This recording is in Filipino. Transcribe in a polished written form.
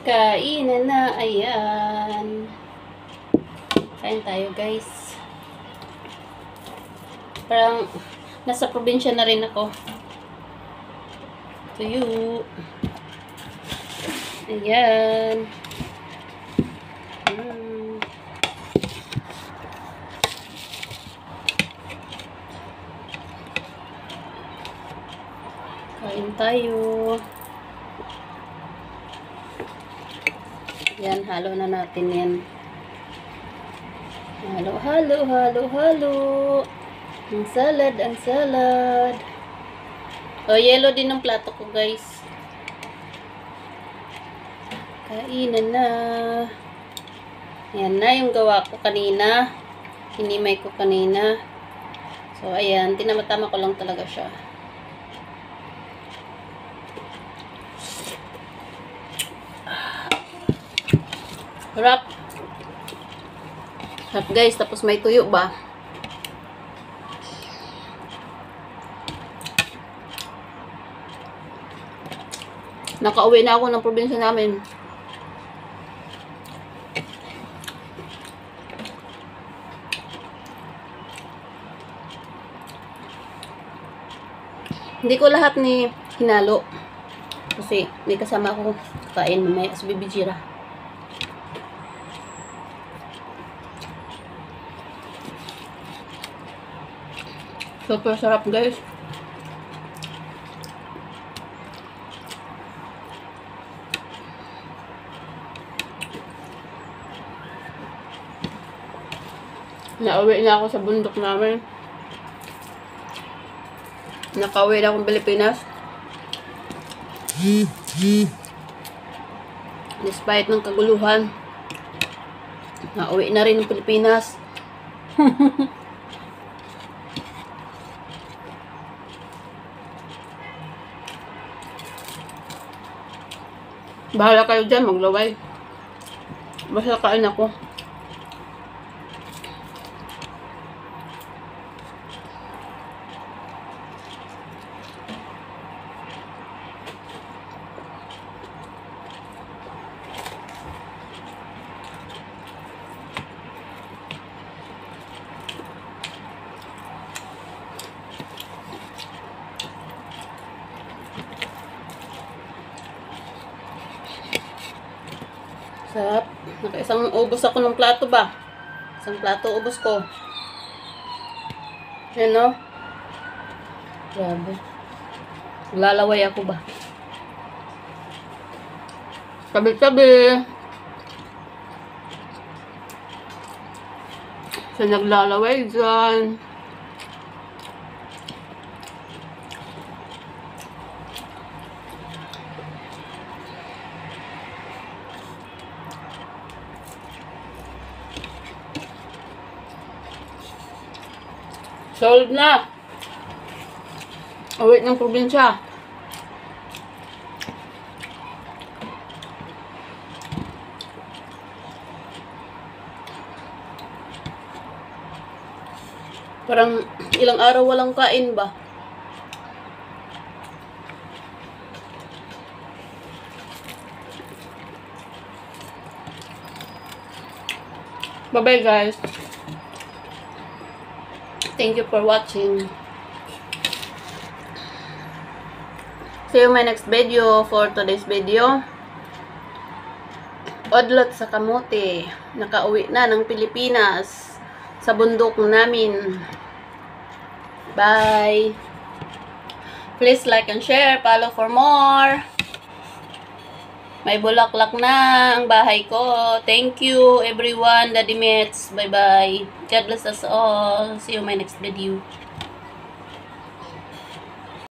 Kainan na, ayan. Kain tayo, guys. Parang nasa probinsya na rin ako. Tuyo. Ayan. Kain tayo. Yan, halo na natin yan. Halo, halo, halo, halo. Ang salad, ang salad. O, yellow din ang plato ko, guys. Kainan na. Yan na yung gawa ko kanina. Hinimay ko kanina. So, ayan. Tinamatama ko lang talaga siya. Harap. Harap, guys. Tapos may tuyo ba? Nakauwi na ako ng probinsya namin. Hindi ko lahat ni hinalo. Kasi may kasama ako kain mamaya sa Bibijira. Super sarap, guys. Nauwi na ako sa bundok namin. Nakauwi na akong Pilipinas. Despite ng kaguluhan, nauwi na rin ng Pilipinas. Bahala kayo dyan, maglaway. Basta kain ako. Sarap. Naka-isang ubos ako ng plato ba? Isang plato ubos ko. Yan, no? Grabe. Lalaway ako ba? Tabi-tabi. So, naglalaway dyan. Solved na. Uwi ng probinsya. Parang ilang araw walang kain ba? Bye-bye, guys. Thank you for watching. See you in my next video. For today's video, Odlot sa kamote. Nakauwi na ng Pilipinas sa bundok namin. Bye. Please like and share. Follow for more. May bulaklak na ang bahay ko. Thank you everyone, Daddy Mets. Bye bye. God bless us all. See you in my next video.